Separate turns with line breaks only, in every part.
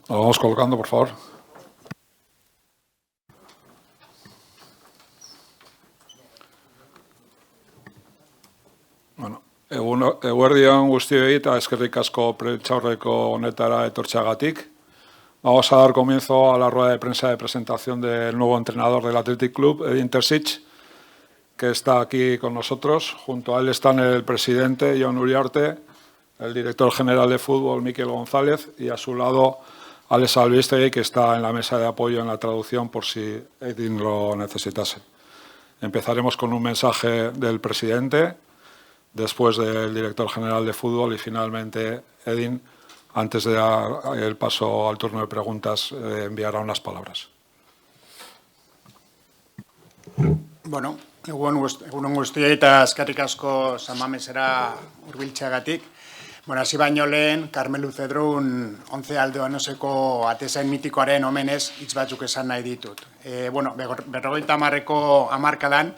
Lo vamos colocando, por favor. Bueno, eguerdion guztioi eta eskerrik asko prentsaurreko honetara etortzeagatik. Vamos a dar comienzo a la rueda de prensa de presentación del nuevo entrenador del Athletic Club, Edin Terzić, que está aquí con nosotros. Junto a él están el presidente, 𝗲𝘅𝗧𝗄𝐚𝐦, el director general de fútbol, Mikel González, y a su lado, 𝐈𝐧𝐬𝐿, que está en la mesa de apoyo en la traducción por si Edin lo necesitase. Empezaremos con un mensaje del presidente, después del director general de fútbol y finalmente Edin, antes de dar el paso al turno de preguntas, enviará unas palabras.
Bueno, egunon guztioi eta eskerrik asko San Mamesera hurbiltzeagatik. Bueno, hasi baino lehen, �𝐴𝐺𝐬𝐿 Cedrun 11 atezain mitikoaren omenez hitz batzuk esan nahi ditut. Bueno, 50ko hamarkadan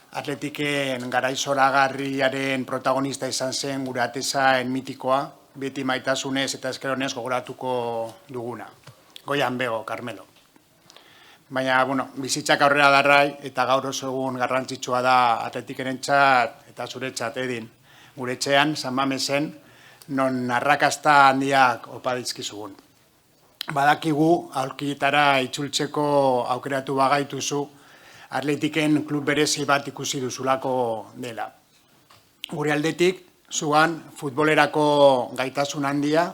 Atletiken garai zoragarriaren protagonista izan zen gure atezain mitikoa, beti maitasunez eta eskeronez gogoratuko duguna. Goian bego, Carmelo. Baina, bueno, bizitzak aurrera darrai eta gaur oso egun garrantzitsua da Atletikenentzat eta zuretzat, Edin. Gure etxean, San Mamesen, non arrakasta handiak opa dizkizugun. Badakigu, aurkietara itzultzeko aukeratu bagaituzu, Atletiken klub berezi bat ikusi duzulako dela. Gure aldetik, zuan futbolerako gaitasun handia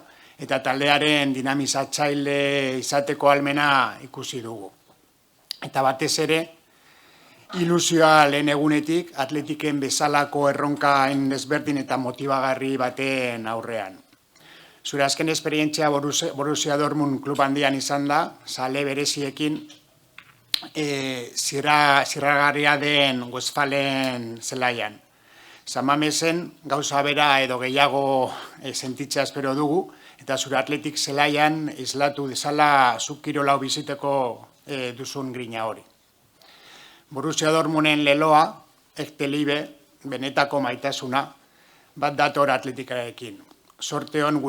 eta taldearen dinamizatzaile izateko ahalmena ikusi dugu. Eta batez ere, ilusioa lehen egunetik Atletiken bezalako erronka desberdin eta motibagarri baten aurrean. Zure azken esperientzia Borussia Dortmund klub handian izan da, zale bereziekin zirragarria den Westfalen zelaian. San Mamesen gauza bera edo gehiago sentitzea espero dugu, eta zure Athletic zelaian islatu dezala zuk kirola biziteko duzun grina hori. Borussia Dortmunden leloa, 𝗲𝘅𝗧𝗄𝐚𝐦, benetako maitasuna, bat dator Athletikarekin. Sorte hon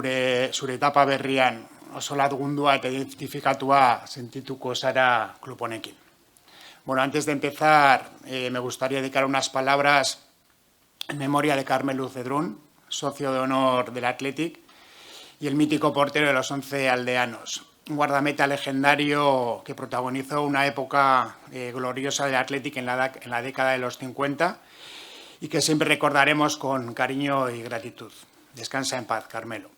zure etapa berrian oso latgundua eta identifikatua sentituko zara klub honekin. Bueno, antes de empezar, me gustaría dedicar unas palabras en memoria de 𝐻𝐺𝐬𝐿 Cedrun, socio de honor del Athletic, y el mítico portero de los 11 aldeanos. Un guardameta legendario que protagonizó una época gloriosa del Athletic en la década de los 50 y que siempre recordaremos con cariño y gratitud. Descansa en paz, Carmelo.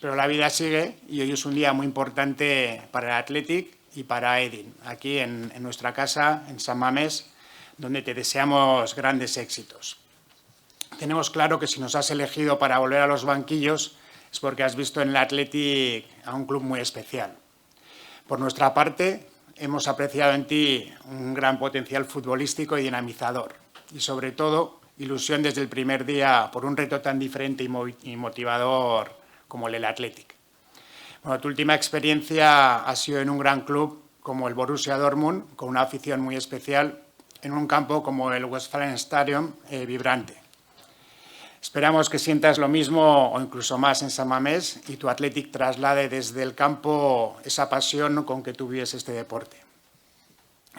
Pero la vida sigue y hoy es un día muy importante para el Athletic y para Edin, aquí en nuestra casa, en San Mamés, donde te deseamos grandes éxitos. Tenemos claro que si nos has elegido para volver a los banquillos es porque has visto en el Athletic a un club muy especial. Por nuestra parte, hemos apreciado en ti un gran potencial futbolístico y dinamizador y, sobre todo, ilusión desde el primer día por un reto tan diferente y motivador como el del Athletic. Bueno, tu última experiencia ha sido en un gran club como el Borussia Dortmund, con una afición muy especial, en un campo como el Westfalen Stadium, vibrante. Esperamos que sientas lo mismo o incluso más en San Mamés y tu Athletic traslade desde el campo esa pasión con que tú vives este deporte.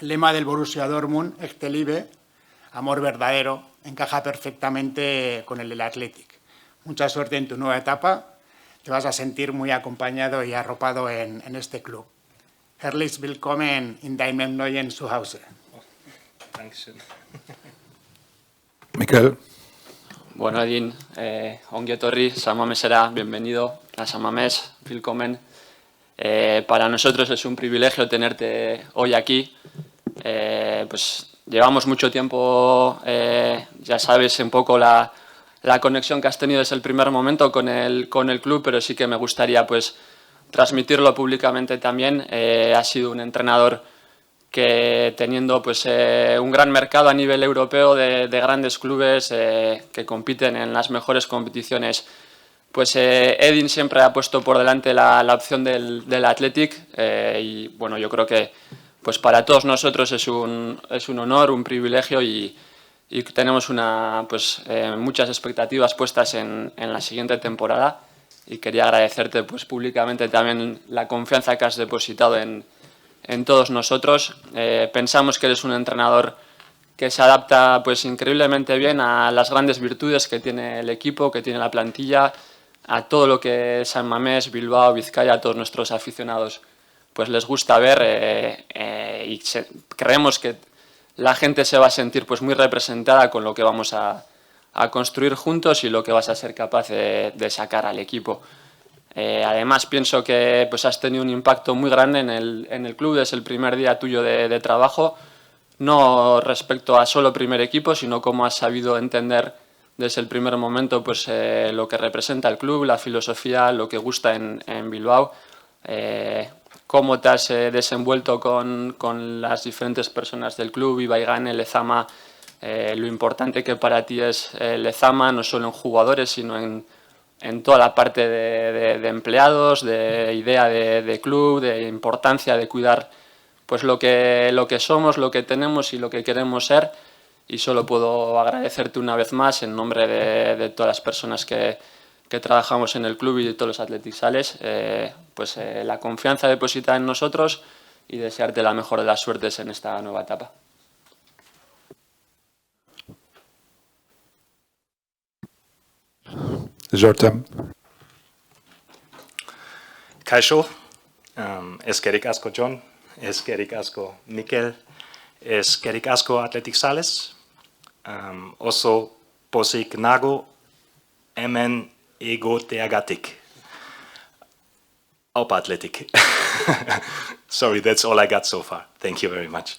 El lema del Borussia Dortmund, 𝗲𝘅𝗧𝗄𝐚𝐦, amor verdadero, encaja perfectamente con el del Athletic. Mucha suerte en tu nueva etapa, te vas a sentir muy acompañado y arropado en este club. Herzlich willkommen in deinem neuen Zuhause.
Mikel.
Bueno, Edin, ongi etorri, San Mamesera, bienvenido a San Mamés, willkommen. Para nosotros es un privilegio tenerte hoy aquí. Pues llevamos mucho tiempo, ya sabes un poco la conexión que has tenido desde el primer momento con el club, pero sí que me gustaría pues transmitirlo públicamente también. Has sido un entrenador que teniendo pues un gran mercado a nivel europeo de grandes clubes que compiten en las mejores competiciones, pues Edin siempre ha puesto por delante la opción del Athletic y bueno, yo creo que pues para todos nosotros es un honor, un privilegio y tenemos muchas expectativas puestas en la siguiente temporada y quería agradecerte pues, públicamente también la confianza que has depositado en todos nosotros. Pensamos que eres un entrenador que se adapta pues, increíblemente bien a las grandes virtudes que tiene el equipo, que tiene la plantilla, a todo lo que San Mamés, Bilbao, Vizcaya, a todos nuestros aficionados pues les gusta ver y creemos que la gente se va a sentir pues, muy representada con lo que vamos a construir juntos y lo que vas a ser capaz de sacar al equipo. Además, pienso que pues, has tenido un impacto muy grande en el club desde el primer día tuyo de trabajo, no respecto a solo primer equipo, sino cómo has sabido entender desde el primer momento pues, lo que representa el club, la filosofía, lo que gusta en Bilbao, cómo te has desenvuelto con las diferentes personas del club, 𝐈𝐧𝐬𝐿, lezama, lo importante que para ti es lezama, no solo en jugadores, sino en toda la parte de empleados, de idea de club, de importancia de cuidar pues lo que somos, lo que tenemos y lo que queremos ser. Y solo puedo agradecerte una vez más en nombre de todas las personas que trabajamos en el club y de todos los atletizales, pues la confianza depositada en nosotros y desearte la mejor de las suertes en esta nueva etapa.
Kaixo, eskerrik asko John, eskerrik asko Mikel, eskerrik asko atletizales, oso pozik nago hemen egoteagatik. Aupa Athletic. Sorry, that's all I got so far. Thank you very much.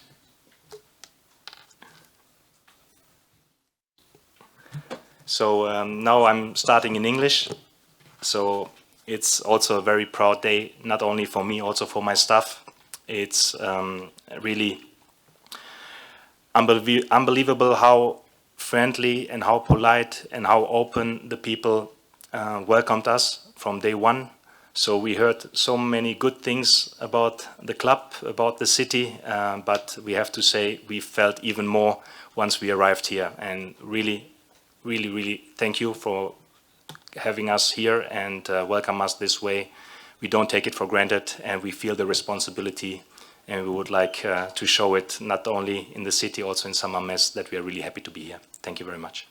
So now I'm starting in English. So it's also a very proud day, not only for me, also for my staff. It's really unbelievable how friendly and how polite and how open the people welcomed us from day one. So we heard so many good things about the club, about the city, but we have to say we felt even more once we arrived here. And really, really, really thank you for having us here and welcome us this way. We don't take it for granted and we feel the responsibility, and we would like to show it not only in the city, also in San Mamés, that we are really happy to be here. Thank you very much.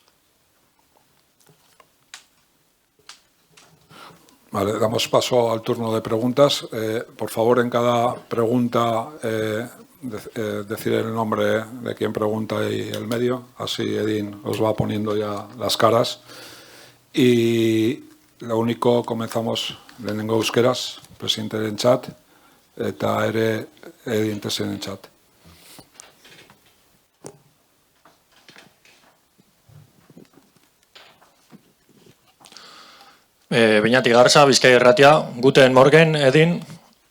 Vale, damos paso al turno de preguntas. Por favor, en cada pregunta decir el nombre de quien pregunta y el medio. Así Edin os va poniendo ya las caras. Y lo único, comenzamos lehenengo euskeraz, presidenterentzat, eta ere Edin Terzićentzat.
Beñatik Garza, Bizkaia Irratia, guten morgen, Edin,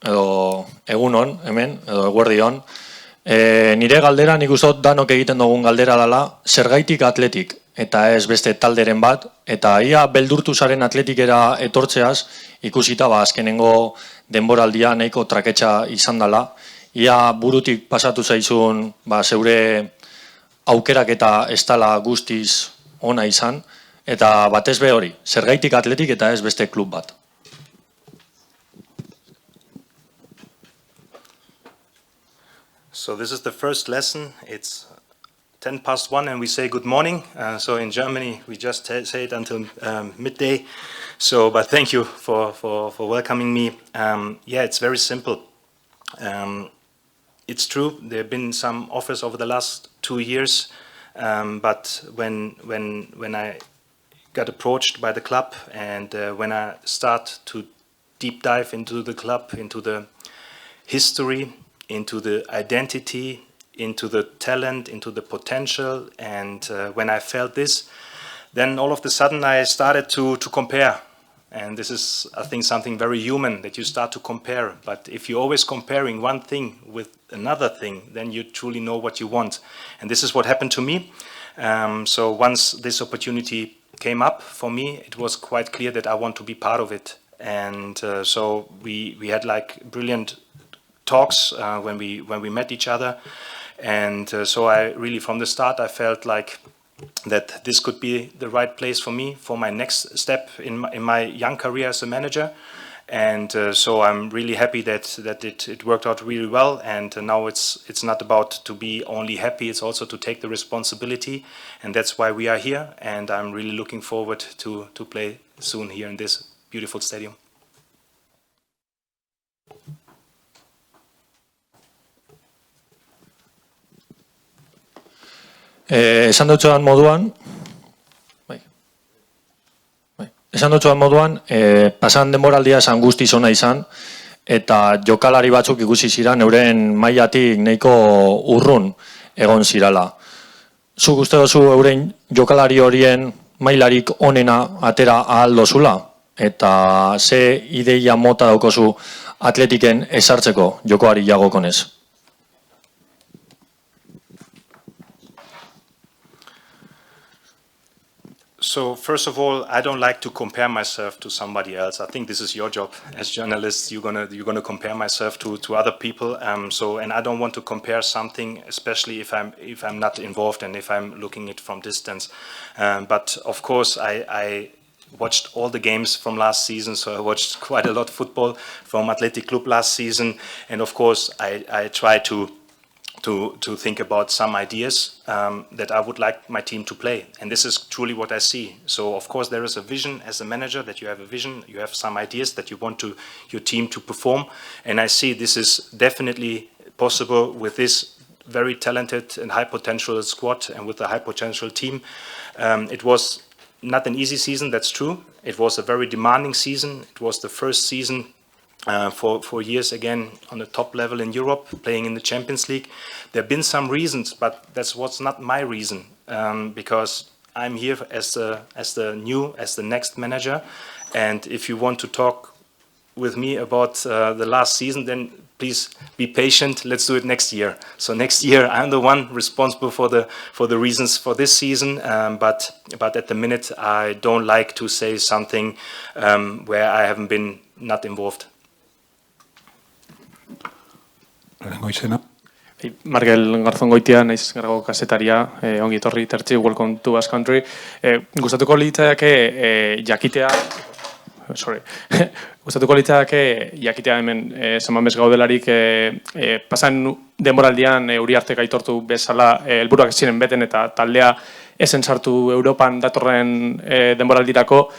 edo egunon, hemen, edo eguerdion. Nire galdera, nik uzot danok egiten dugun galdera dela, zergaitik atletik, eta ez beste talderen bat, eta ia beldurtu zaren atletikera etortzeaz, ikusita azkenengo denboraldia nahiko traketxa izan dela, ia burutik pasatu zaizun zeure aukerak eta ez dela guztiz ona izan, eta batez be hori, zergaitik atletik eta ez beste klub bat.
So this is the first lesson. It's 1:10 and we say good morning. So in Germany we just say it until midday. So, but thank you for welcoming me. Yeah, it's very simple. It's true, there have been some offers over the last 2 years, but when I got approached by the club and when I start to deep dive into the club, into the history, into the identity, into the talent, into the potential, and when I felt this, then all of a sudden I started to compare. And this is, I think, something very human, that you start to compare. But if you're always comparing one thing with another thing, then you truly know what you want. And this is what happened to me. So once this opportunity came up for me, it was quite clear that I want to be part of it. And so we had like brilliant talks when we met each other. And so I really, from the start, I felt like that this could be the right place for me for my next step in my young career as a manager. And so I'm really happy that it worked out really well. And now it's not about to be only happy, it's also to take the responsibility. And that's why we are here. And I'm really looking forward to play soon here in this beautiful stadium.
Esan dutxoan moduan, pasan denboraldia esan guztiz ona izan, eta jokalari batzuk ikusi ziran euren mailatik nahiko urrun egon zirala. Zuk uste duzu euren jokalari horien mailarik onena atera ahal dozula? Eta ze ideia mota daukozu atletiken esartzeko jokoari jagokonez?
So first of all, I don't like to compare myself to somebody else. I think this is your job as journalists. You're gonna compare myself to other people. And I don't want to compare something, especially if I'm not involved and if I'm looking it from distance. But of course, I watched all the games from last season, so I watched quite a lot of football from Athletic Club last season. And of course, I try to think about some ideas that I would like my team to play. And this is truly what I see. So of course there is a vision as a manager, that you have a vision, you have some ideas that you want your team to perform. And I see this is definitely possible with this very talented and high potential squad and with a high potential team. It was not an easy season, that's true. It was a very demanding season. It was the first season for years again on the top level in Europe, playing in the Champions League. There have been some reasons, but that's what's not my reason, because I'm here as the next manager. And if you want to talk with me about the last season, then please be patient. Let's do it next year. So next year I'm the one responsible for the reasons for this season. But at the minute I don't like to say something where I haven't been not involved.
Markel Garzongoitia, naiz garrago kasetaria, ongi etorri Terzić, welcome to Basque Country. Gustatuko litzake jakitea hemen San Mamés gaudelarik pasan denboraldian Uriartek aitortu bezala helburuak ziren beten eta taldea esen sartu Europan datorren denboraldirako.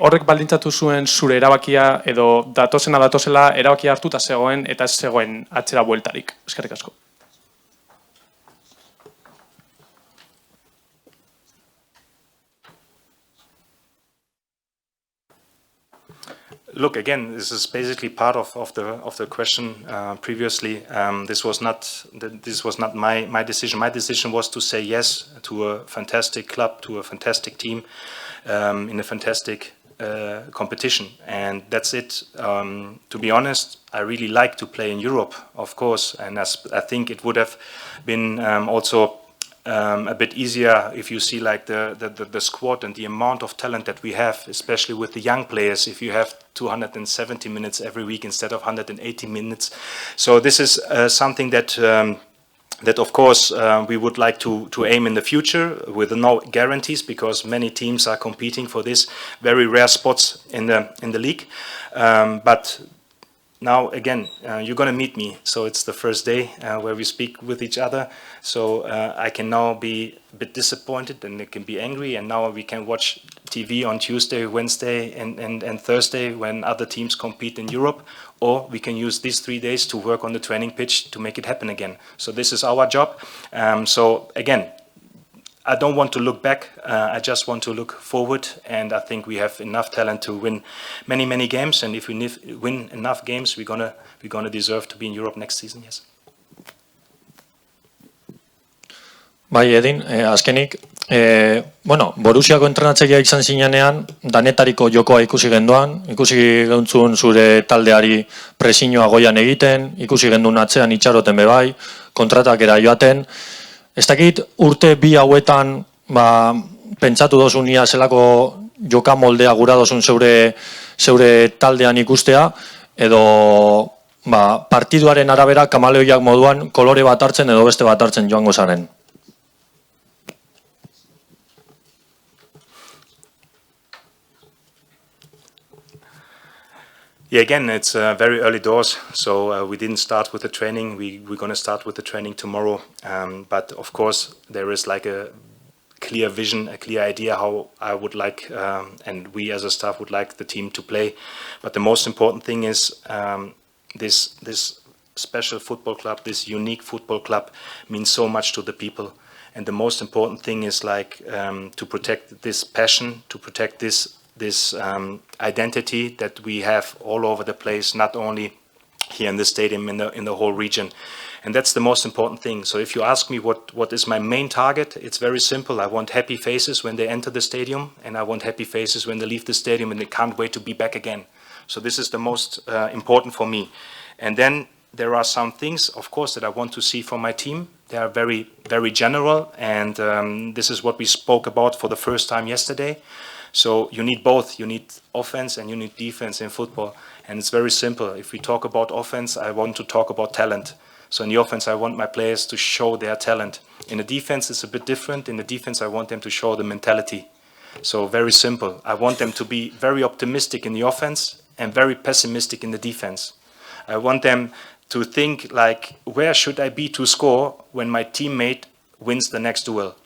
Horrek baldintzatu zuen zure erabakia edo datozela erabakia hartuta zegoen eta ez zegoen atzera bueltarik. Eskerrik asko.
Look, again, this is basically part of the question previously. This was not my decision. My decision was to say yes to a fantastic club, to a fantastic team, in a fantastic competition, and that's it. To be honest, I really like to play in Europe, of course, and I think it would have been also a bit easier if you see like the squad and the amount of talent that we have, especially with the young players, if you have 270 minutes every week instead of 180 minutes. So this is something that of course we would like to aim in the future, with no guarantees, because many teams are competing for this very rare spots in the league. But now again, you're going to meet me, so it's the first day where we speak with each other. So I can now be a bit disappointed and it can be angry, and now we can watch TV on Tuesday, Wednesday and Thursday when other teams compete in Europe, or we can use these 3 days to work on the training pitch to make it happen again. So this is our job. So again, I don't want to look back, I just want to look forward, and I think we have enough talent to win many games, and if we win enough games, we're gonna deserve to be in Europe next season, yes.
Bai, Edin, azkenik, Borussiako entrenatzailea izan zinenean, danetariko jokoa ikusi genduan, ikusi gentzun zure taldeari presiñoa goian egiten, ikusi gendun atzean itxaroten bebai, kontratakera joaten. Ez dakit urte bi hauetan pentsatu dozun ia zelako joka moldea gura dozun zeure taldean ikustea, edo partiduaren arabera kamaleoiak moduan kolore bat hartzen edo beste bat hartzen joango zaren.
Yeah, again, it's very early doors, so we didn't start with the training. We're going to start with the training tomorrow. But of course, there is like a clear vision, a clear idea how I would like, and we as a staff would like the team to play. But the most important thing is this special football club, this unique football club means so much to the people. And the most important thing is like to protect this passion, to protect this identity that we have all over the place, not only here in the stadium, in the whole region. And that's the most important thing. So if you ask me what is my main target, it's very simple. I want happy faces when they enter the stadium, and I want happy faces when they leave the stadium and they can't wait to be back again. So this is the most important for me. And then there are some things, of course, that I want to see from my team. They are very, very general, and this is what we spoke about for the first time yesterday. So you need both. You need offense and you need defense in football. And it's very simple. If we talk about offense, I want to talk about talent. So in the offense, I want my players to show their talent. In the defense, it's a bit different. In the defense, I want them to show the mentality. So very simple. I want them to be very optimistic in the offense and very pessimistic in the defense. I want them to think like, where should I be to score when my teammate wins the next duel?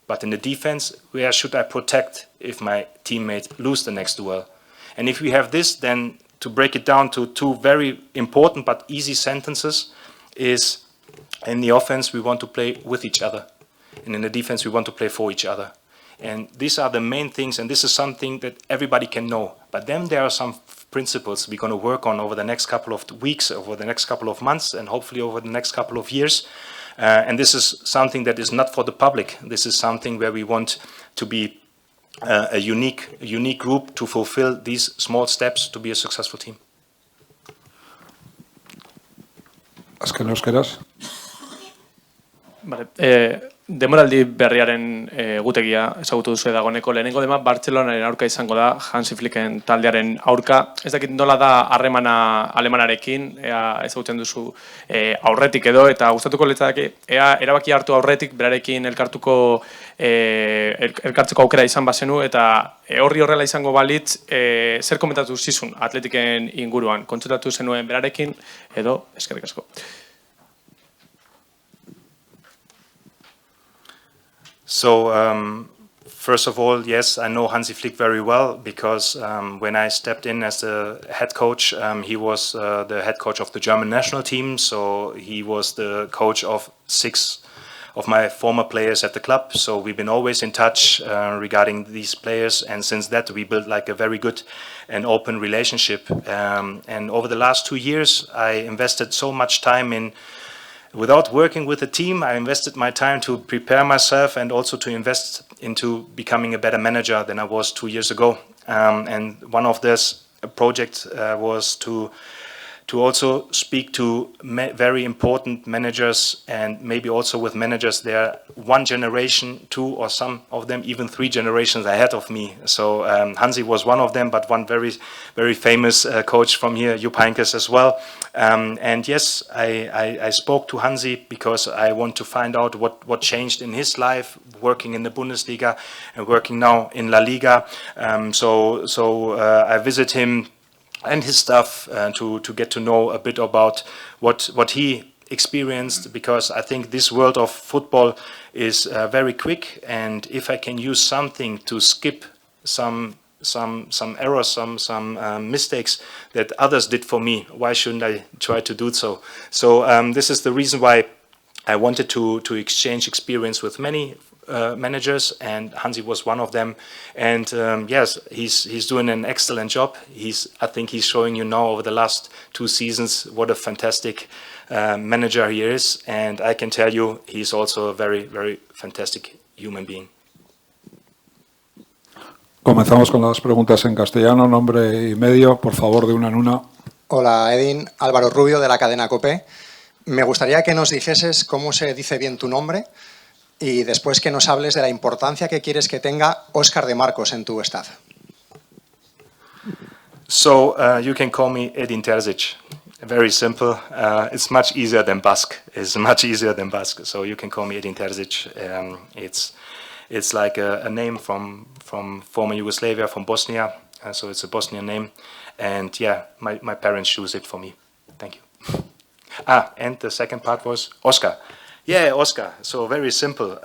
But in the defense, where should I protect if my teammate loses the next duel? And if we have this, then to break it down to two very important but easy sentences is, in the offense, we want to play with each other. And in the defense, we want to play for each other. And these are the main things, and this is something that everybody can know. But then there are some principles we're going to work on over the next couple of weeks, over the next couple of months, and hopefully over the next couple of years. And this is something that is not for the public. This is something where we want to be a unique group to fulfill these small steps to be a successful team.
Azken euskeraz.
Vale. Demoraldi berriaren egutegia ezagutu duzu dagoeneko. Lehenengo dema Bartzelonaren aurka izango da, Hansi Flicken taldearen aurka. Ez dakit nola da harremana alemanarekin, ea ezagutzen duzu aurretik edo, eta gustatuko litzateke ea erabaki hartu aurretik berarekin elkartzeko aukera izan bazenu, eta horri horrela izango balitz, zer komentatu zizun Atletiken inguruan? Kontsultatu zenuen berarekin edo? Eskerrik asko.
So, first of all, yes, I know Hansi Flick very well because when I stepped in as the head coach, he was the head coach of the German national team. So he was the coach of 6 of my former players at the club. So we've been always in touch regarding these players. And since that, we built like a very good and open relationship. And over the last 2 years, I invested so much time in, without working with a team, I invested my time to prepare myself and also to invest into becoming a better manager than I was 2 years ago. And one of this projects was to also speak to very important managers, and maybe also with managers there 1 generation, 2, or some of them even 3 generations ahead of me. So Hansi was one of them, but one very, very famous coach from here, 𝐬𝐵𝐻𝐻𝗆 as well. And yes, I spoke to Hansi because I want to find out what changed in his life, working in the Bundesliga and working now in La Liga. So I visit him and his staff to get to know a bit about what he experienced, because I think this world of football is very quick, and if I can use something to skip some errors, some mistakes that others did for me, why shouldn't I try to do so? So this is the reason why I wanted to exchange experience with many managers, and Hansi was one of them. And yes, he's doing an excellent job. I think he's showing you now over the last 2 seasons what a fantastic manager he is, and I can tell you he's also a very, very fantastic human being.
Comenzamos con las preguntas en castellano, nombre y medio, por favor, de una en una.
Hola, Edin, Álvaro Rubio, de la cadena COPE. Me gustaría que nos dijeses cómo se dice bien tu nombre y después que nos hables de la importancia que quieres que tenga Óscar de Marcos en tu staff.
So you can call me Edin Terzić. Very simple. It's much easier than Basque. It's much easier than Basque. So you can call me Edin Terzić. It's like a name from former Yugoslavia, from Bosnia. so it's a Bosnian name. And yeah, my parents choose it for me. Thank you. And the second part was Oscar. Yeah, Oscar. So very simple.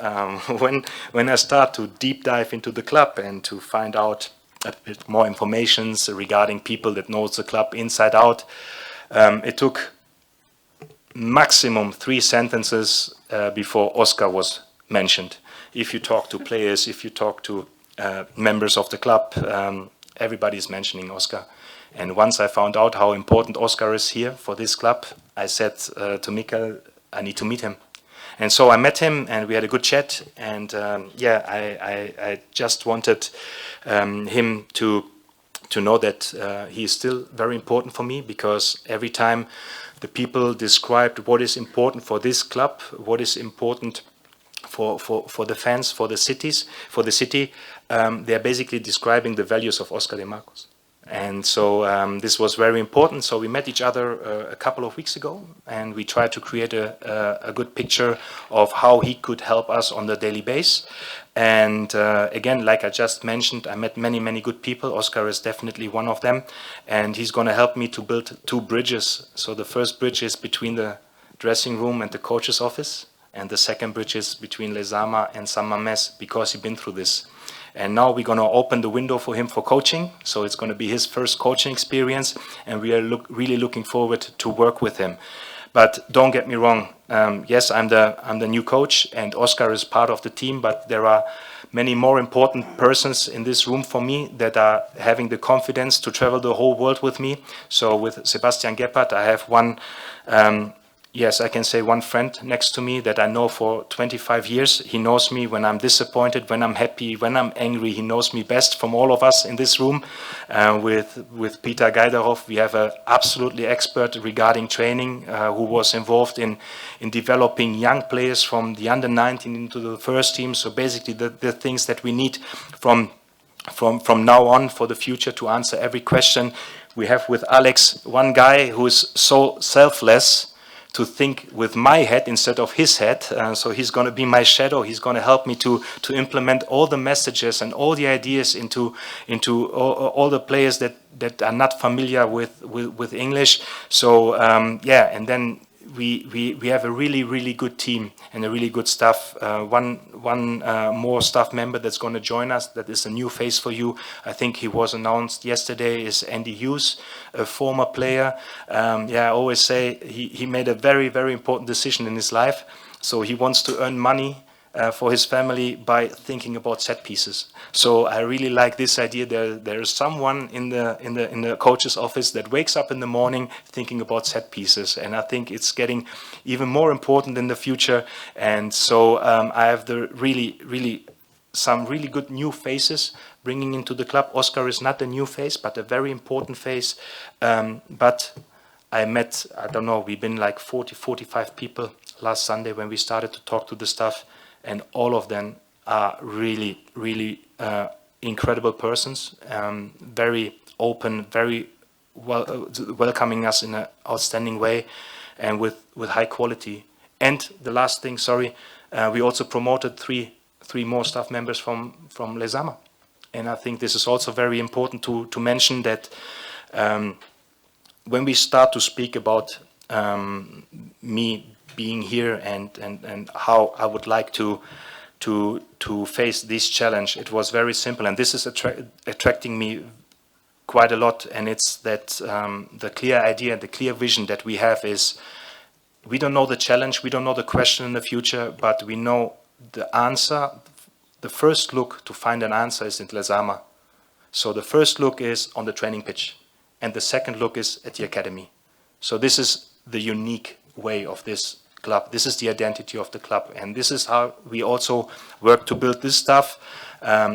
When I start to deep dive into the club and to find out a bit more information regarding people that knows the club inside out, it took maximum 3 sentences before Oscar was mentioned. If you talk to players, if you talk to members of the club, everybody's mentioning Oscar. And once I found out how important Oscar is here for this club, I said to Mikel, I need to meet him. And so I met him and we had a good chat. And yeah, I just wanted him to know that he is still very important for me, because every time the people described what is important for this club, what is important for the fans, for the city, they are basically describing the values of Oscar de Marcos. And so this was very important. So we met each other a couple of weeks ago, and we tried to create a good picture of how he could help us on the daily basis. And again, like I just mentioned, I met many good people. Oscar is definitely one of them, and he's going to help me to build 2 bridges. So the first bridge is between the dressing room and the coach's office, and the second bridge is between 𝐳𝐬𝐻 and San Mamés, because he's been through this. And now we're going to open the window for him for coaching. So it's going to be his first coaching experience, and we are really looking forward to work with him. But don't get me wrong. Yes, I'm the new coach, and Oscar is part of the team. But there are many more important persons in this room for me that are having the confidence to travel the whole world with me. So with Sebastian Gebhardt, I have one. Yes, I can say one friend next to me that I know for 25 years. He knows me when I'm disappointed, when I'm happy, when I'm angry. He knows me best from all of us in this room. With Peter Geiderhoff, we have an absolutely expert regarding training who was involved in developing young players from the under-19 into the first team. So basically the things that we need from now on for the future to answer every question. We have with Alex one guy who is so selfless to think with my head instead of his head. So he's going to be my shadow. He's going to help me to implement all the messages and all the ideas into all the players that are not familiar with English. So yeah, and then we have a really good team and a really good staff. One more staff member that's going to join us, that is a new face for you. I think he was announced yesterday, is Andy Hughes, a former player. Yeah, I always say he made a very important decision in his life. So he wants to earn money for his family by thinking about set pieces. So I really like this idea. There is someone in the coach's office that wakes up in the morning thinking about set pieces, and I think it's getting even more important in the future. And so I have some really good new faces bringing into the club. Oscar is not a new face, but a very important face. But I met, I don't know, we've been like 45 people last Sunday when we started to talk to the staff. And all of them are really incredible persons, very open, very welcoming us in an outstanding way, and with high quality. And the last thing, sorry, we also promoted three more staff members from 𝐳𝐬𝐻. And I think this is also very important to mention that when we start to speak about me being here and how I would like to face this challenge, it was very simple, and this is attracting me quite a lot. And it's that the clear idea, the clear vision that we have is, we don't know the challenge, we don't know the question in the future, but we know the answer. The first look to find an answer is in 𝐳𝐬𝐻. So the first look is on the training pitch, and the second look is at the academy. So this is the unique way of this club. This is the identity of the club, and this is how we also work to build this stuff.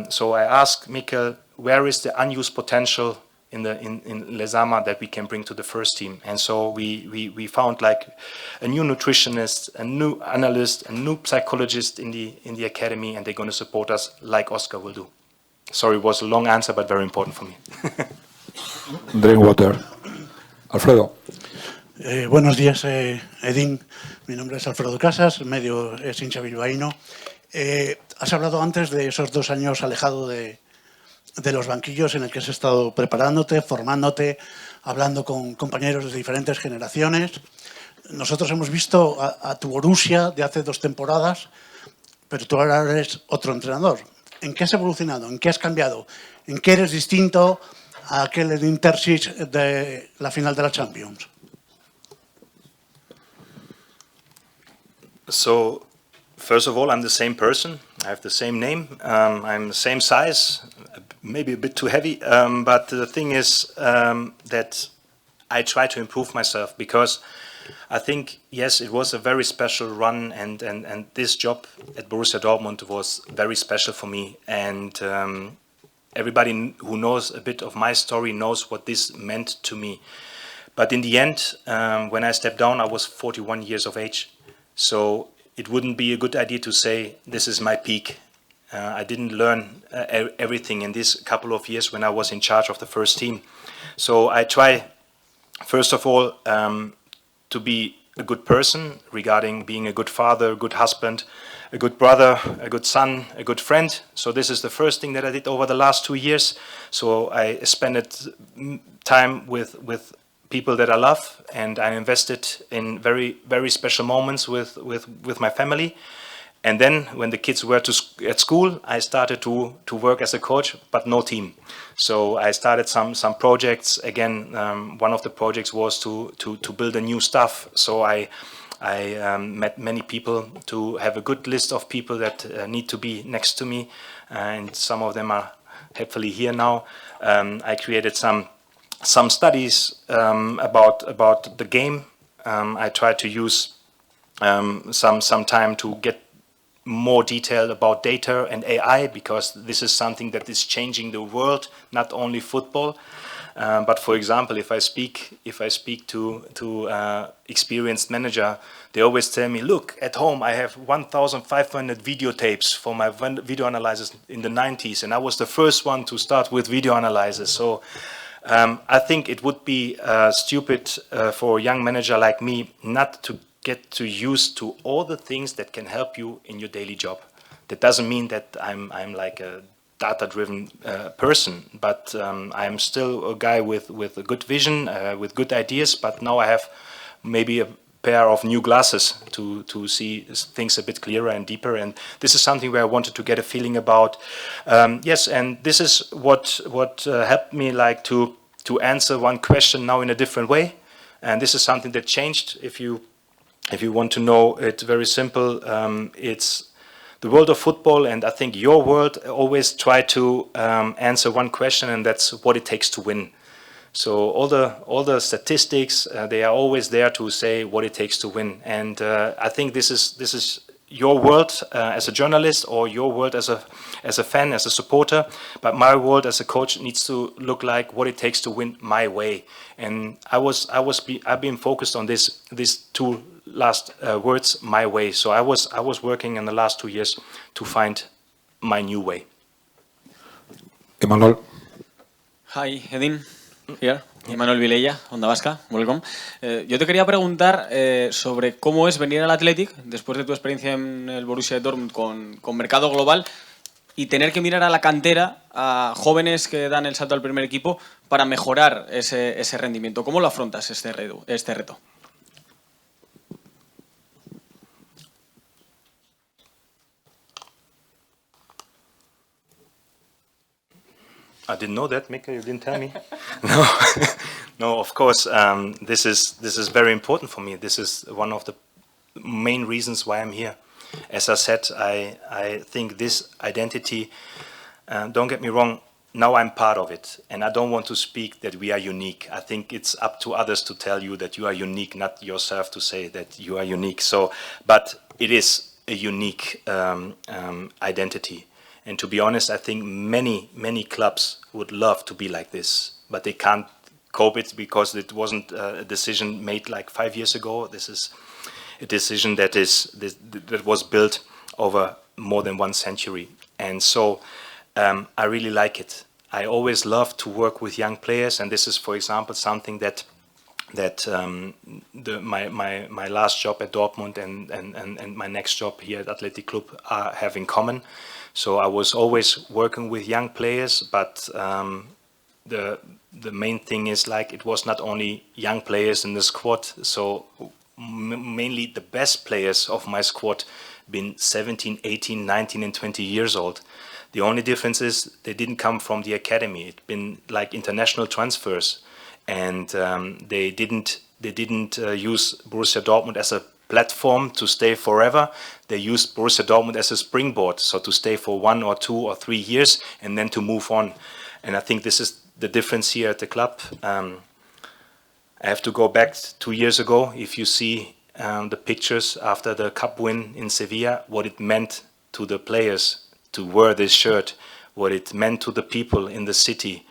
So I asked Mikel, where is the unused potential in 𝐳𝐬𝐻 that we can bring to the first team? And so we found like a new nutritionist, a new analyst, a new psychologist in the academy, and they're going to support us like Oscar will do. Sorry, it was a long answer, but very important for me.
Drink water. Alfredo.
Buenos días, Edin. Mi nombre es Alfredo Casas, medio hincha bilbaíno. Has hablado antes de esos 2 años alejado de de los banquillos en el que has estado preparándote, formándote, hablando con compañeros de diferentes generaciones. Nosotros hemos visto a tu Borussia de hace 2 temporadas, pero tú ahora eres otro entrenador. ¿En qué has evolucionado? ¿En qué has cambiado? ¿En qué eres distinto a aquel Edin Terzić de la final de la Champions?
So, first of all, I'm the same person. I have the same name. I'm the same size, maybe a bit too heavy. But the thing is that I try to improve myself because I think, yes, it was a very special run, and this job at Borussia Dortmund was very special for me. And everybody who knows a bit of my story knows what this meant to me. But in the end, when I stepped down, I was 41 years of age. So it wouldn't be a good idea to say, this is my peak. I didn't learn everything in this couple of years when I was in charge of the first team. So I try, first of all, to be a good person regarding being a good father, a good husband, a good brother, a good son, a good friend. So this is the first thing that I did over the last 2 years. So I spent time with people that I love, and I invested in very, very special moments with my family. And then when the kids were at school, I started to work as a coach, but no team. So I started some projects. Again, one of the projects was to build a new staff. So I met many people to have a good list of people that need to be next to me, and some of them are hopefully here now. I created some studies about the game. I tried to use some time to get more detail about data and AI, because this is something that is changing the world, not only football. But for example, if I speak to experienced manager, they always tell me, look, at home I have 1,500 videotapes for my video analysis in the 90s, and I was the first one to start with video analysis. So I think it would be stupid for a young manager like me not to get to used to all the things that can help you in your daily job. That doesn't mean that I'm like a data-driven person, but I'm still a guy with a good vision, with good ideas, but now I have maybe a pair of new glasses to see things a bit clearer and deeper, and this is something where I wanted to get a feeling about. Yes, and this is what helped me like to answer one question now in a different way, and this is something that changed. If you want to know it very simple, it's the world of football, and I think your world always try to answer one question, and that's what it takes to win. So all the statistics, they are always there to say what it takes to win, and I think this is your world as a journalist, or your world as a fan, as a supporter. But my world as a coach needs to look like what it takes to win my way. And I've been focused on these two last words, my way. So I was working in the last 2 years to find my new way.
Emanuel.
Hi, Edin. Here. Emanuel Vilella, Onda Vasca, welcome. Yo te quería preguntar sobre cómo es venir al Athletic, después de tu experiencia en el Borussia Dortmund con mercado global, y tener que mirar a la cantera, a jóvenes que dan el salto al primer equipo para mejorar ese rendimiento. ¿Cómo lo afrontas este reto?
I didn't know that, Mika. You didn't tell me. No, no. Of course, this is very important for me. This is one of the main reasons why I'm here. As I said, I think this identity. Don't get me wrong. Now I'm part of it, and I don't want to speak that we are unique. I think it's up to others to tell you that you are unique, not yourself to say that you are unique. So, but it is a unique identity. And to be honest, I think many clubs would love to be like this, but they can't cope it because it wasn't a decision made like 5 years ago. This is a decision that was built over more than 1 century. And so I really like it. I always love to work with young players, and this is, for example, something that that my last job at Dortmund and my next job here at Athletic Club have in common. So I was always working with young players, but the main thing is like it was not only young players in the squad. So mainly the best players of my squad been 17, 18, 19 and 20 years old. The only difference is they didn't come from the academy. It's been like international transfers, and they didn't use Borussia Dortmund as a platform to stay forever. They used Borussia Dortmund as a springboard, so to stay for 1 or 2 or 3 years and then to move on. And I think this is the difference here at the club. I have to go back 2 years ago. If you see the pictures after the cup win in Sevilla, what it meant to the players to wear this shirt, what it meant to the people in the city,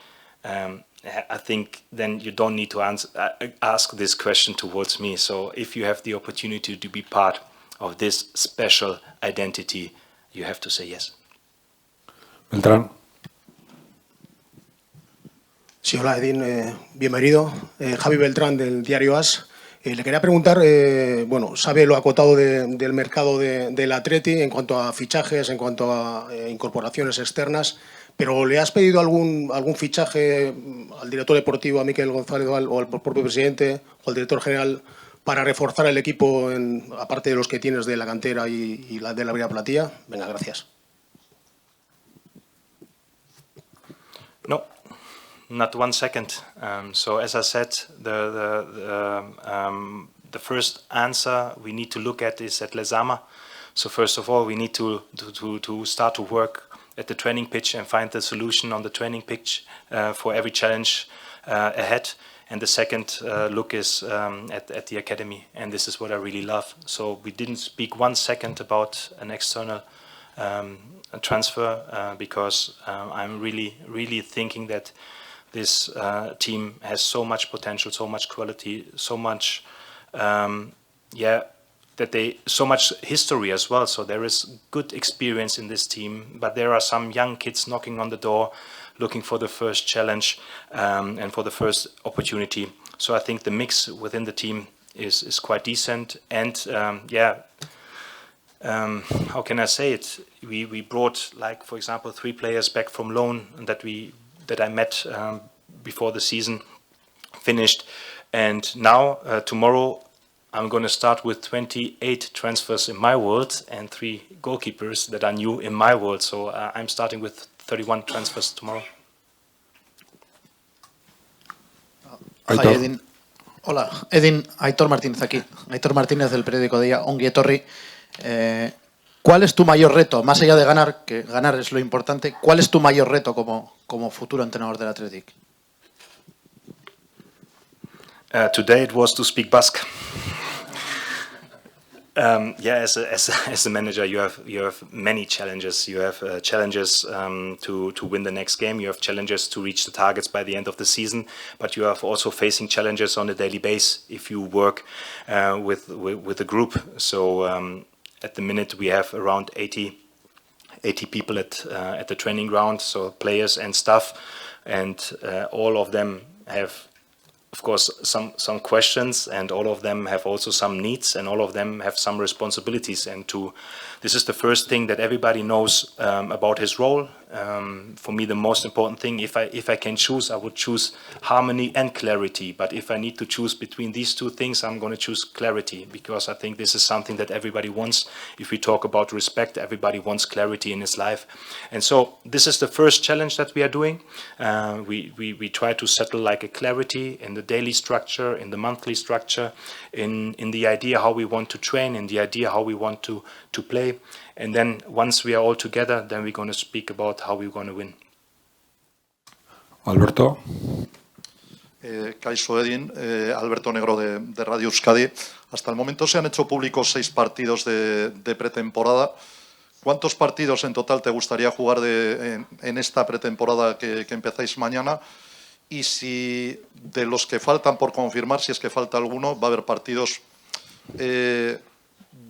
I think then you don't need to ask this question towards me. So if you have the opportunity to be part of this special identity, you have to say yes.
Beltrán.
Sí, hola, Edin, bienvenido. Javi Beltrán, del diario AS. Le quería preguntar, bueno, sabe lo acotado del mercado del Atleti en cuanto a fichajes, en cuanto a incorporaciones externas, pero ¿le has pedido algún fichaje al director deportivo, a Mikel González, o al propio presidente, o al director general, para reforzar el equipo, aparte de los que tienes de la cantera y la de la Villa Platía? Venga, gracias.
No. Not 1 second. So as I said, the first answer we need to look at is at Lezama. So first of all, we need to start to work at the training pitch and find the solution on the training pitch for every challenge ahead. And the second look is at the academy, and this is what I really love. So we didn't speak 1 second about an external transfer because I'm really thinking that this team has so much potential, so much quality, so much, so much history as well. So there is good experience in this team, but there are some young kids knocking on the door, looking for the first challenge and for the first opportunity. So I think the mix within the team is quite decent. And how can I say it? We brought, like, for example, 3 players back from loan that I met before the season finished, and now tomorrow I'm going to start with 28 transfers in my world and 3 goalkeepers that are new in my world. So I'm starting with 31 transfers tomorrow.
Hi, Edin. Hola, Edin, Aitor Martínez aquí. Aitor Martínez del periódico 𝐸 𝐸𝐺𝐬𝐿. ¿Cuál es tu mayor reto? Más allá de ganar, que ganar es lo importante, ¿cuál es tu mayor reto como futuro entrenador del Athletic?
Today it was to speak Basque. As a manager, you have many challenges. You have challenges to win the next game. You have challenges to reach the targets by the end of the season. But you have also facing challenges on a daily basis if you work with a group. So at the minute we have around 80 people at the training ground, so players and staff, and all of them have, of course, some questions, and all of them have also some needs, and all of them have some responsibilities. And this is the first thing that everybody knows about his role. For me, the most important thing, if I can choose, I would choose harmony and clarity. But if I need to choose between these 2 things, I'm going to choose clarity, because I think this is something that everybody wants. If we talk about respect, everybody wants clarity in his life. And so this is the first challenge that we are doing. We try to settle like a clarity in the daily structure, in the monthly structure, in the idea how we want to train, in the idea how we want to play. And then once we are all together, then we're going to speak about how we're going to win.
Alberto.
Kaixo Edin, Alberto Negro de Radio Euskadi. Hasta el momento se han hecho públicos 6 partidos de pretemporada. ¿Cuántos partidos en total te gustaría jugar en esta pretemporada que empezáis mañana? Y si de los que faltan por confirmar, si es que falta alguno, va a haber partidos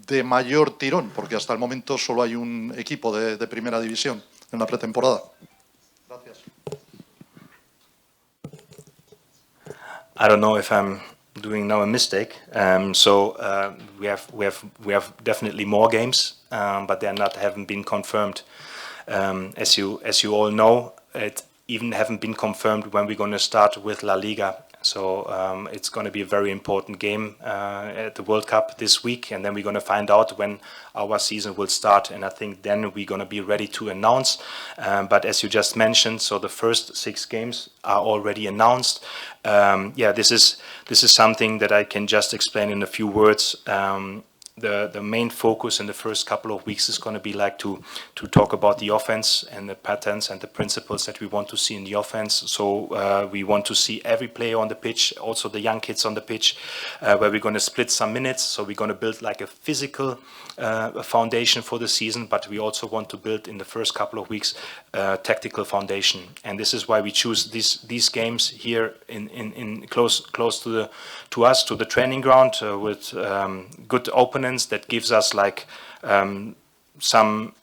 de mayor tirón, porque hasta el momento solo hay un equipo de primera división en la pretemporada. Gracias.
I don't know if I'm doing now a mistake. We have definitely more games, but they haven't been confirmed. As you all know, it even haven't been confirmed when we're going to start with La Liga. So it's going to be a very important game at the World Cup this week, and then we're going to find out when our season will start, and I think then we're going to be ready to announce. But as you just mentioned, so the first 6 games are already announced. This is something that I can just explain in a few words. The main focus in the first couple of weeks is going to be like to talk about the offense and the patterns and the principles that we want to see in the offense. So we want to see every player on the pitch, also the young kids on the pitch, where we're going to split some minutes. So we're going to build like a physical foundation for the season, but we also want to build in the first couple of weeks tactical foundation. And this is why we choose these games here in close to us, to the training ground, with good openings that gives us like some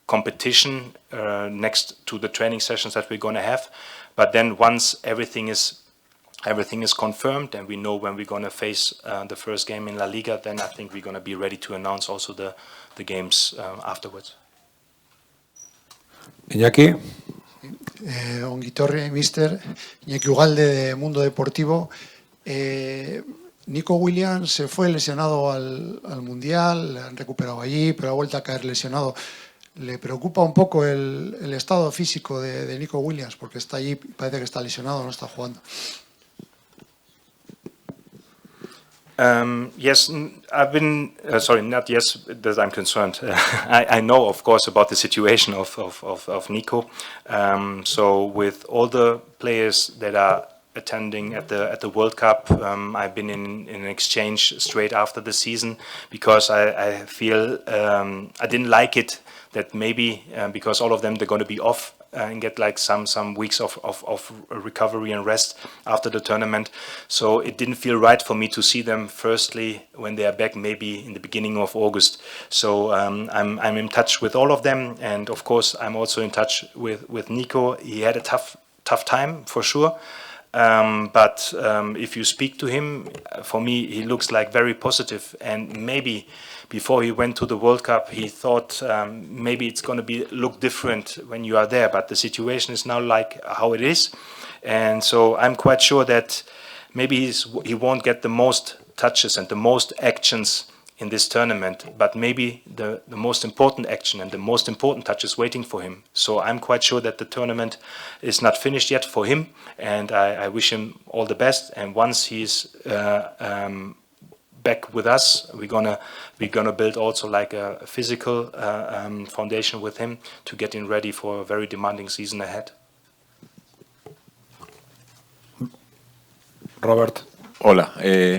competition next to the training sessions that we're going to have. But then once everything is confirmed and we know when we're going to face the first game in La Liga, then I think we're going to be ready to announce also the games afterwards.
Iñaki.
Ongitorri, mister. Iñaki Ugalde de Mundo Deportivo. Nico Williams se fue lesionado al Mundial, le han recuperado allí, pero ha vuelto a caer lesionado. ¿Le preocupa un poco el estado físico de Nico Williams? Porque está allí, parece que está lesionado, no está jugando.
Yes, I've been, sorry, not yes, that I'm concerned. I know, of course, about the situation of Nico. So with all the players that are attending at the World Cup, I've been in an exchange straight after the season, because I feel I didn't like it that maybe because all of them, they're going to be off and get like some weeks of recovery and rest after the tournament. So it didn't feel right for me to see them firstly when they are back, maybe in the beginning of August. So I'm in touch with all of them, and of course I'm also in touch with Nico. He had a tough time for sure. But if you speak to him, for me, he looks like very positive. And maybe before he went to the World Cup, he thought maybe it's going to look different when you are there. But the situation is now like how it is. And so I'm quite sure that maybe he won't get the most touches and the most actions in this tournament, but maybe the most important action and the most important touch is waiting for him. So I'm quite sure that the tournament is not finished yet for him, and I wish him all the best. And once he's back with us, we're gonna build also like a physical foundation with him to get him ready for a very demanding season ahead.
Robert.
Hola,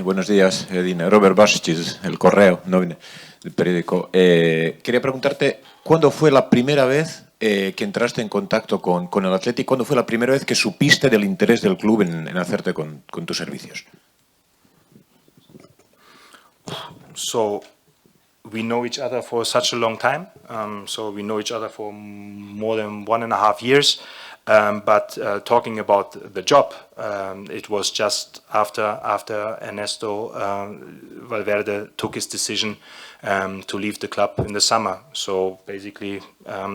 buenos días, Edin. 𝐲𝗂𝗶𝘁𝗁𝗏𝗏, El Correo, del periódico. Quería preguntarte, ¿cuándo fue la primera vez que entraste en contacto con el Athletic? ¿Cuándo fue la primera vez que supiste del interés del club en hacerte con tus servicios?
So we know each other for such a long time. So we know each other for more than 1.5 years. But talking about the job, it was just after Ernesto Valverde took his decision to leave the club in the summer. So basically,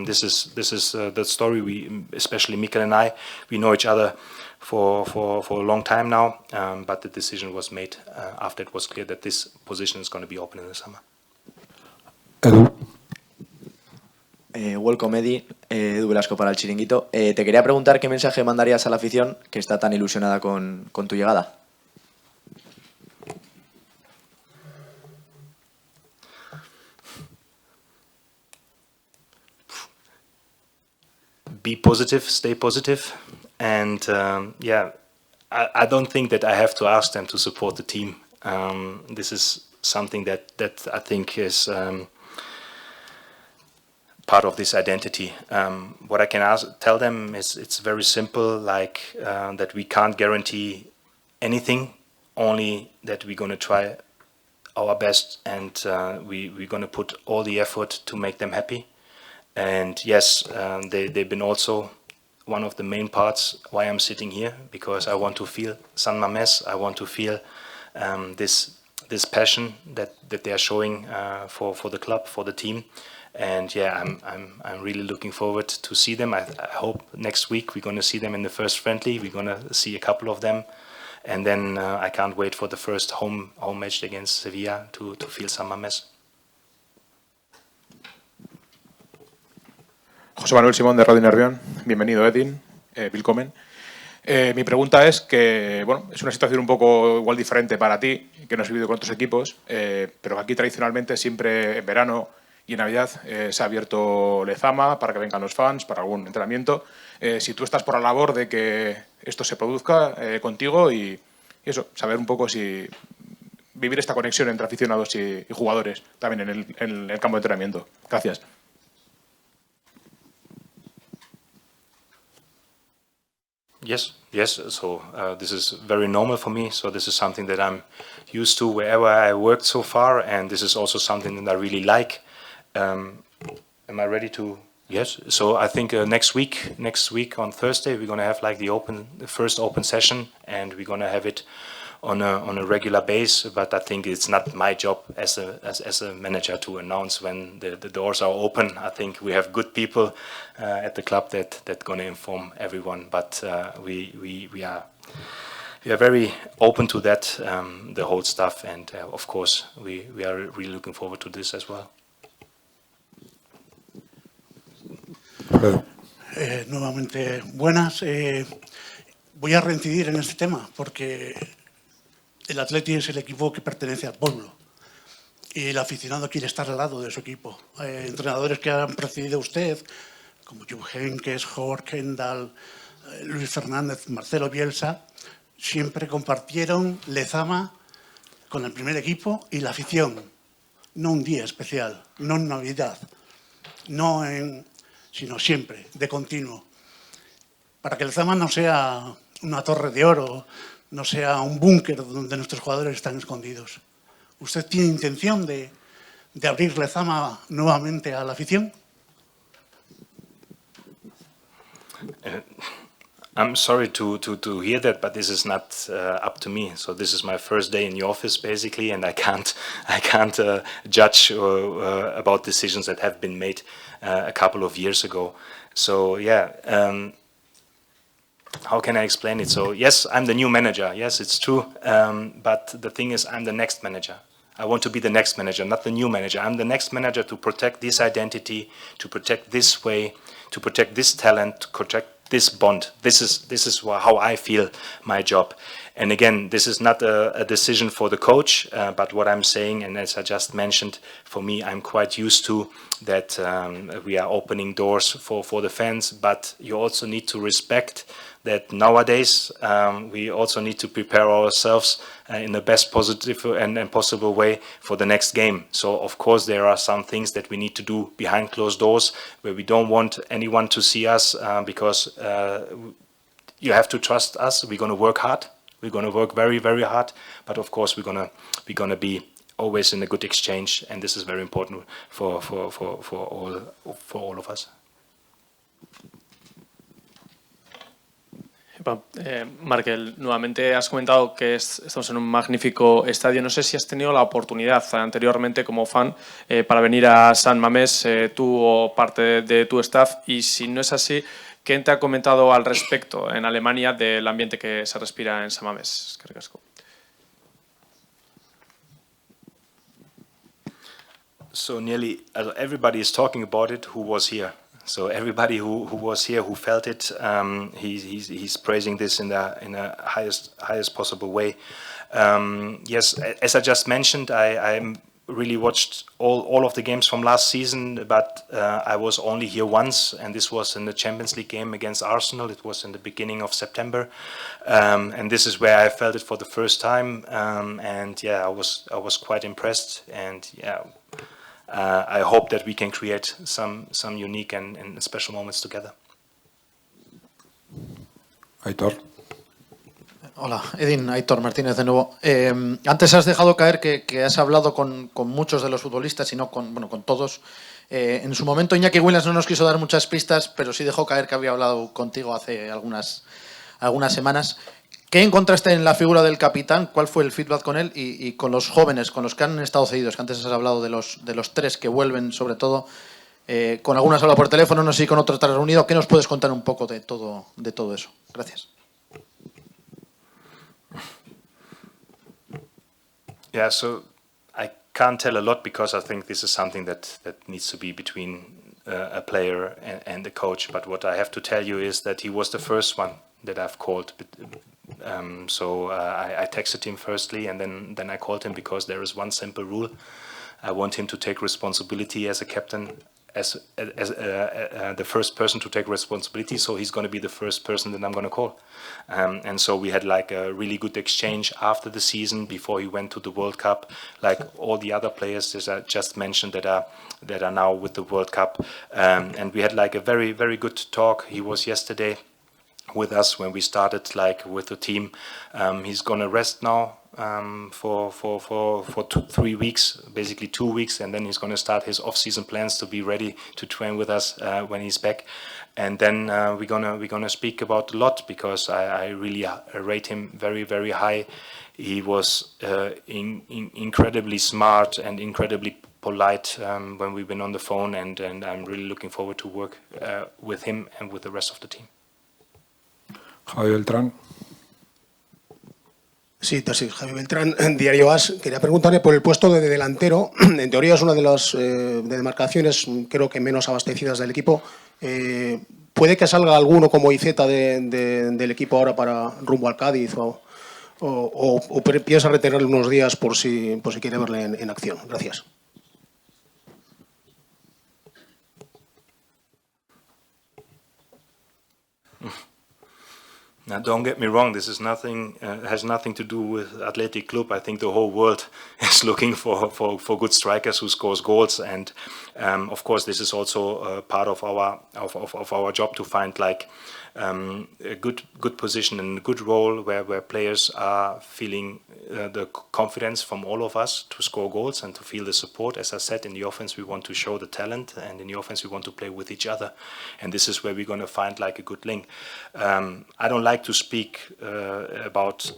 this is the story. We, especially Mikel and I, we know each other for a long time now. But the decision was made after it was clear that this position is going to be open in the summer.
Edu.
Welcome, Eddie. Edu Velasco para el Chiringuito. Te quería preguntar qué mensaje mandarías a la afición que está tan ilusionada con tu llegada.
Be positive, stay positive, and I don't think that I have to ask them to support the team. This is something that I think is part of this identity. What I can tell them is it's very simple, like that we can't guarantee anything, only that we're going to try our best, and we're going to put all the effort to make them happy. And yes, they've been also one of the main parts why I'm sitting here, because I want to feel San Mamés, I want to feel this passion that they are showing for the club, for the team. And yeah, I'm really looking forward to see them. I hope next week we're going to see them in the first friendly. We're going to see a couple of them. And then I can't wait for the first home match against Sevilla to feel San Mamés.
José Manuel Simón de Radio Nervión. Bienvenido, Edin. 𝐶𝐬𝐭𝐚𝐦. Mi pregunta es que, bueno, es una situación un poco igual diferente para ti, que no has vivido con otros equipos, pero aquí tradicionalmente siempre en verano y en Navidad se ha abierto Lezama para que vengan los fans, para algún entrenamiento. Si tú estás por la labor de que esto se produzca contigo y eso, saber un poco si vivir esta conexión entre aficionados y jugadores también en el campo de entrenamiento. Gracias.
Yes. So this is very normal for me. So this is something that I'm used to wherever I worked so far, and this is also something that I really like. Am I ready to? Yes. So I think next week on Thursday we're gonna have like the first open session, and we're gonna have it on a regular base. But I think it's not my job as a manager to announce when the doors are open. I think we have good people at the club that gonna inform everyone. But we are very open to that, the whole stuff, and of course we are really looking forward to this as well.
Nuevamente, buenas. Voy a reincidir en este tema porque el Athletic es el equipo que pertenece al pueblo y el aficionado quiere estar al lado de su equipo. Entrenadores que han precedido a usted, como �𝐬𝐭𝐚𝐦, 𝗲𝘅𝗧𝗄𝐵𝐁, Luis Fernández, Marcelo Bielsa, siempre compartieron Lezama con el primer equipo y la afición. No un día especial, no en Navidad, sino siempre, de continuo. Para que Lezama no sea una torre de oro, no sea un búnker donde nuestros jugadores están escondidos. ¿Usted tiene intención de abrir Lezama nuevamente a la afición?
I'm sorry to hear that, but this is not up to me. So this is my first day in the office, basically, and I can't judge about decisions that have been made a couple of years ago. So yeah, how can I explain it? So yes, I'm the new manager. Yes, it's true. But the thing is, I'm the next manager. I want to be the next manager, not the new manager. I'm the next manager to protect this identity, to protect this way, to protect this talent, to protect this bond. This is how I feel my job. And again, this is not a decision for the coach, but what I'm saying, and as I just mentioned, for me, I'm quite used to that we are opening doors for the fans, but you also need to respect that nowadays we also need to prepare ourselves in the best positive and possible way for the next game. So of course there are some things that we need to do behind closed doors where we don't want anyone to see us because you have to trust us. We're going to work hard. We're going to work very, very hard. But of course we're going to be always in a good exchange, and this is very important for all of us.
Markel, nuevamente has comentado que estamos en un magnífico estadio. No sé si has tenido la oportunidad anteriormente como fan para venir a San Mamés, tú o parte de tu staff, y si no es así, ¿quién te ha comentado al respecto en Alemania del ambiente que se respira en San Mamés? Eskerrik asko.
So nearly everybody is talking about it who was here. So everybody who was here, who felt it, he's praising this in the highest possible way. Yes, as I just mentioned, I really watched all of the games from last season, but I was only here once, and this was in the Champions League game against Arsenal. It was in the beginning of September, and this is where I felt it for the first time. And yeah, I was quite impressed, and yeah. I hope that we can create some unique and special moments together.
Aitor.
Hola, Edin, Aitor Martínez de nuevo. Antes has dejado caer que has hablado con muchos de los futbolistas y no con todos. En su momento Iñaki Williams no nos quiso dar muchas pistas, pero sí dejó caer que había hablado contigo hace algunas semanas. ¿Qué encontraste en la figura del capitán? ¿Cuál fue el feedback con él? Y con los jóvenes, con los que han estado cedidos, que antes has hablado de los 3 que vuelven, sobre todo, con algunas habla por teléfono, no sé si con otros te has reunido. ¿Qué nos puedes contar un poco de todo eso? Gracias.
Yeah, so I can't tell a lot because I think this is something that needs to be between a player and the coach. But what I have to tell you is that he was the first one that I've called. So I texted him firstly, and then I called him because there is one simple rule. I want him to take responsibility as a captain, as the first person to take responsibility. So he's going to be the first person that I'm going to call. And so we had like a really good exchange after the season, before he went to the World Cup, like all the other players that I just mentioned that are now with the World Cup. And we had like a very, very good talk. He was yesterday with us when we started like with the team. He's going to rest now for 3 weeks, basically 2 weeks, and then he's going to start his off-season plans to be ready to train with us when he's back. And then we're gonna speak about a lot, because I really rate him very, very high. He was incredibly smart and incredibly polite when we've been on the phone, and I'm really looking forward to work with him and with the rest of the team.
Javi Beltrán.
Sí, Terzić, Javi Beltrán, Diario AS. Quería preguntarle por el puesto de delantero. En teoría es una de las demarcaciones, creo que menos abastecidas del equipo. ¿Puede que salga alguno como 𝐈𝐧𝐬𝐿 del equipo ahora para rumbo al Cádiz? ¿O piensa retenerle unos días por si quiere verle en acción? Gracias.
Now, don't get me wrong. This is nothing has nothing to do with Athletic Club. I think the whole world is looking for good strikers who scores goals, and of course, this is also part of our job to find like a good position and a good role where players are feeling the confidence from all of us to score goals and to feel the support. As I said, in the offense we want to show the talent, and in the offense we want to play with each other, and this is where we're going to find like a good link. I don't like to speak about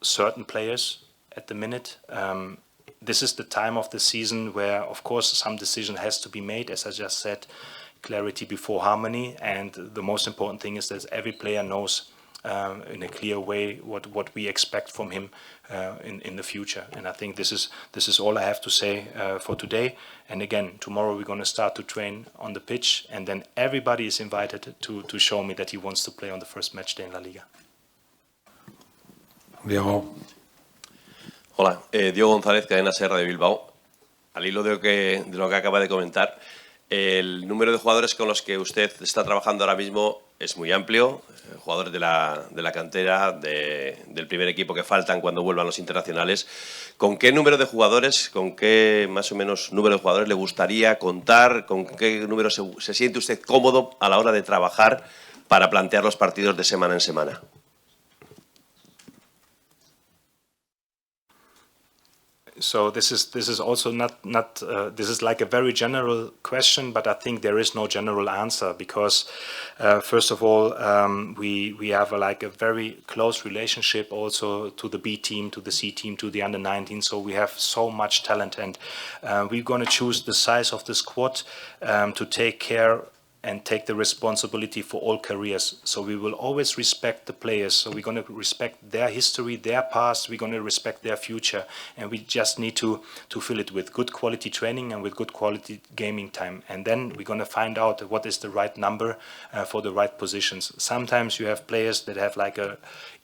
certain players at the minute. This is the time of the season where, of course, some decision has to be made, as I just said. Clarity before harmony, and the most important thing is that every player knows in a clear way what we expect from him in the future. And I think this is all I have to say for today. And again, tomorrow we're going to start to train on the pitch, and then everybody is invited to show me that he wants to play on the first match day in La Liga.
Diego.
Hola, Diego González, cadena SER de Bilbao. Al hilo de lo que acaba de comentar, el número de jugadores con los que usted está trabajando ahora mismo es muy amplio, jugadores de la cantera, del primer equipo que faltan cuando vuelvan los internacionales. ¿Con qué número de jugadores, con qué más o menos número de jugadores le gustaría contar? ¿Con qué número se siente usted cómodo a la hora de trabajar para plantear los partidos de semana en semana?
So this is also not this is like a very general question, but I think there is no general answer, because first of all we have like a very close relationship also to the B team, to the C team, to the under-19. So we have so much talent, and we're going to choose the size of the squad to take care and take the responsibility for all careers. So we will always respect the players. So we're going to respect their history, their past. We're going to respect their future. And we just need to fill it with good quality training and with good quality gaming time. And then we're going to find out what is the right number for the right positions. Sometimes you have players that have like a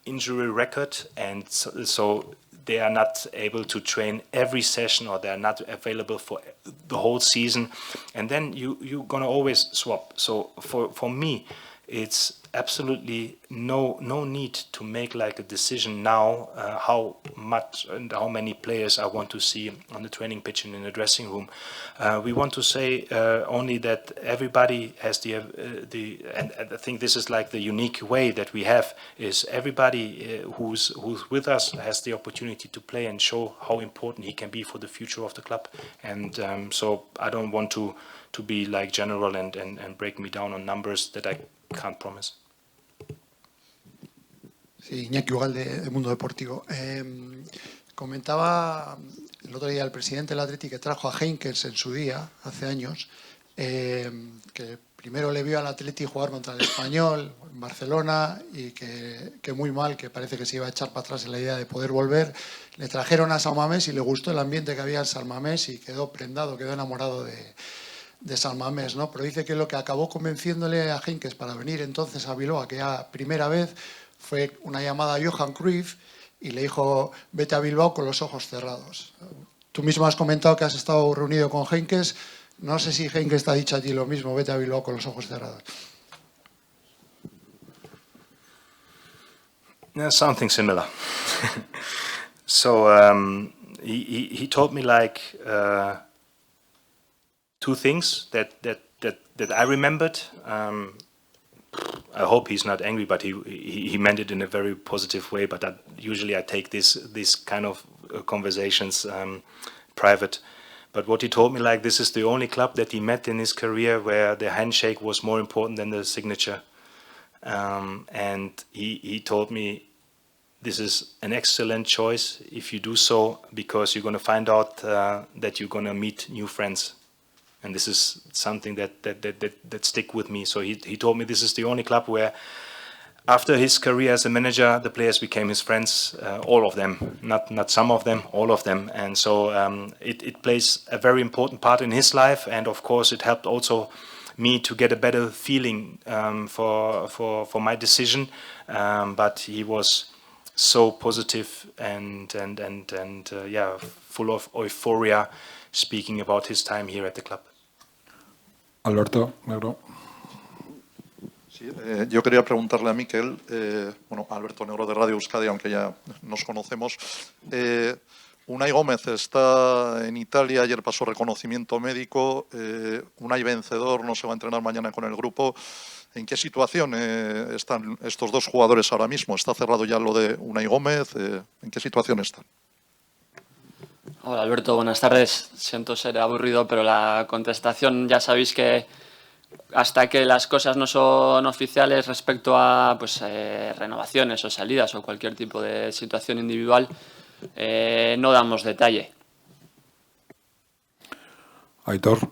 injury record, and so they are not able to train every session, or they are not available for the whole season, and then you're gonna always swap. So for me, it's absolutely no need to make like a decision now how much and how many players I want to see on the training pitch and in the dressing room. We want to say only that everybody has and I think this is like the unique way that we have, is everybody who's with us has the opportunity to play and show how important he can be for the future of the club. And so I don't want to be like general and break me down on numbers that I can't promise.
Sí, Iñaki Ugalde, de Mundo Deportivo. Comentaba el otro día el presidente del Athletic que trajo a 𝐻𝐽𝐻𝐿 en su día, hace años, que primero le vio al Athletic jugar contra el Español en Barcelona y que muy mal, que parece que se iba a echar para atrás en la idea de poder volver. Le trajeron a San Mamés y le gustó el ambiente que había en San Mamés y quedó prendado, quedó enamorado de San Mamés, ¿no? Pero dice que lo que acabó convenciéndole a 𝐻𝐽𝐻𝐿 para venir entonces a Bilbao, aquella primera vez, fue una llamada a Johan Cruyff y le dijo, vete a Bilbao con los ojos cerrados. Tú mismo has comentado que has estado reunido con 𝐻𝐽𝐻𝐿. No sé si 𝐻𝐽𝐻𝐿 te ha dicho a ti lo mismo, vete a Bilbao con los ojos cerrados.
Yeah, something similar. So he told me like two things that I remembered. I hope he's not angry, but he meant it in a very positive way. But usually I take this kind of conversations private. But what he told me, like, this is the only club that he met in his career where the handshake was more important than the signature. And he told me, this is an excellent choice if you do so, because you're going to find out that you're going to meet new friends. And this is something that stick with me. So he told me this is the only club where, after his career as a manager, the players became his friends, all of them, not some of them, all of them. And so it plays a very important part in his life. And of course, it helped also me to get a better feeling for my decision. But he was so positive and yeah, full of euphoria, speaking about his time here at the club.
Alberto Negro.
Sí, yo quería preguntarle a Mikel, bueno, a Alberto Negro de Radio Euskadi, aunque ya nos conocemos. Unai Gómez está en Italia, ayer pasó reconocimiento médico. Unai vencedor, no se va a entrenar mañana con el grupo. ¿En qué situación están estos dos jugadores ahora mismo? ¿Está cerrado ya lo de Unai Gómez? ¿En qué situación están?
Hola Alberto, buenas tardes. Siento ser aburrido, pero la contestación ya sabéis que hasta que las cosas no son oficiales respecto a pues, renovaciones o salidas o cualquier tipo de situación individual, no damos detalle.
Aitor.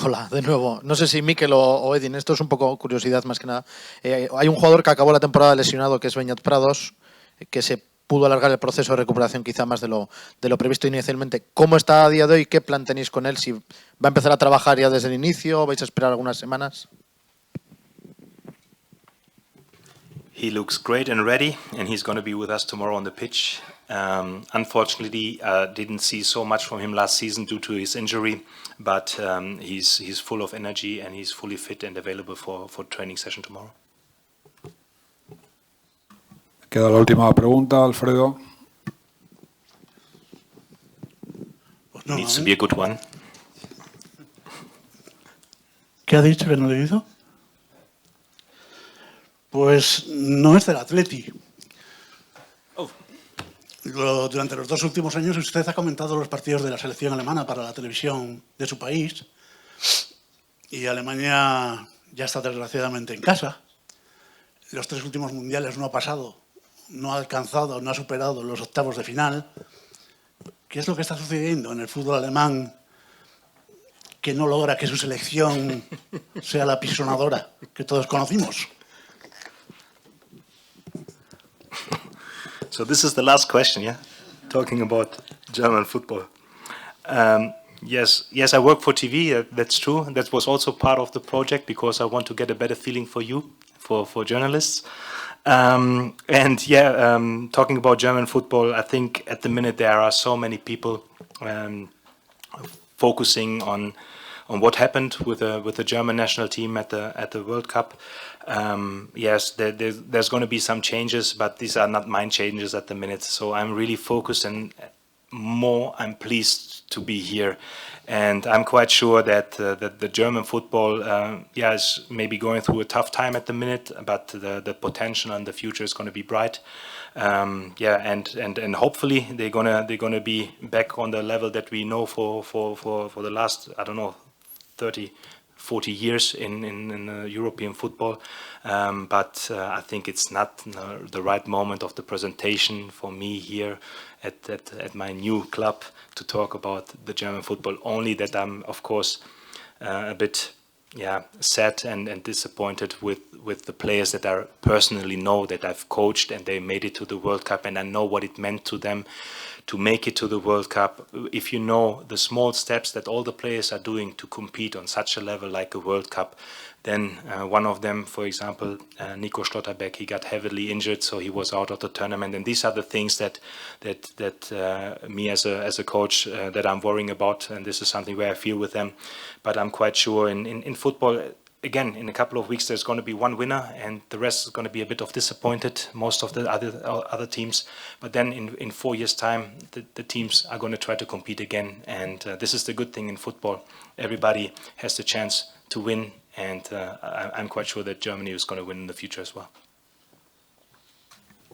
Hola, de nuevo. No sé si Mikel o Edin, esto es un poco curiosidad más que nada. Hay un jugador que acabó la temporada lesionado, que es 𝐕𝐺𝐻𝐻𝐵RADOS, que se pudo alargar el proceso de recuperación quizá más de lo previsto inicialmente. ¿Cómo está a día de hoy? ¿Qué plan tenéis con él? ¿Si va a empezar a trabajar ya desde el inicio o vais a esperar algunas semanas?
He looks great and ready, and he's going to be with us tomorrow on the pitch. Unfortunately, didn't see so much from him last season due to his injury, but he's full of energy and he's fully fit and available for training session tomorrow.
Queda la última pregunta, Alfredo.
Needs to be a good one.
¿Qué ha dicho que no le hizo? Pues no es del Athletic. Durante los 2 últimos años usted ha comentado los partidos de la selección alemana para la televisión de su país y Alemania ya está desgraciadamente en casa. Los 3 últimos mundiales no ha pasado, no ha alcanzado, no ha superado los octavos de final. ¿Qué es lo que está sucediendo en el fútbol alemán que no logra que su selección sea la pisonadora que todos conocimos?
So this is the last question, yeah? Talking about German football. Yes, I work for TV, that's true. That was also part of the project because I want to get a better feeling for you, for journalists. And yeah, talking about German football, I think at the minute there are so many people focusing on what happened with the German national team at the World Cup. Yes, there's going to be some changes, but these are not mind changes at the minute. So I'm really focused and I'm pleased to be here. And I'm quite sure that the German football, is maybe going through a tough time at the minute, but the potential and the future is going to be bright. And hopefully they're gonna be back on the level that we know for the last, I don't know, 30, 40 years in European football, but I think it's not the right moment of the presentation for me here at my new club to talk about the German football. Only that I'm, of course, a bit sad and disappointed with the players that I personally know, that I've coached, and they made it to the World Cup, and I know what it meant to them to make it to the World Cup. If you know the small steps that all the players are doing to compete on such a level like a World Cup, then one of them, for example, Nico Schlotterbeck, he got heavily injured, so he was out of the tournament. And these are the things that me as a coach that I'm worrying about, and this is something where I feel with them. But I'm quite sure in football, again, in a couple of weeks, there's going to be one winner, and the rest is going to be a bit of disappointed, most of the other teams. But then in 4 years' time, the teams are going to try to compete again. And this is the good thing in football. Everybody has the chance to win, and I'm quite sure that Germany is going to win in the future as well.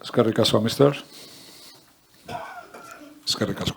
Eskerrik asko, mister. Eskerrik asko.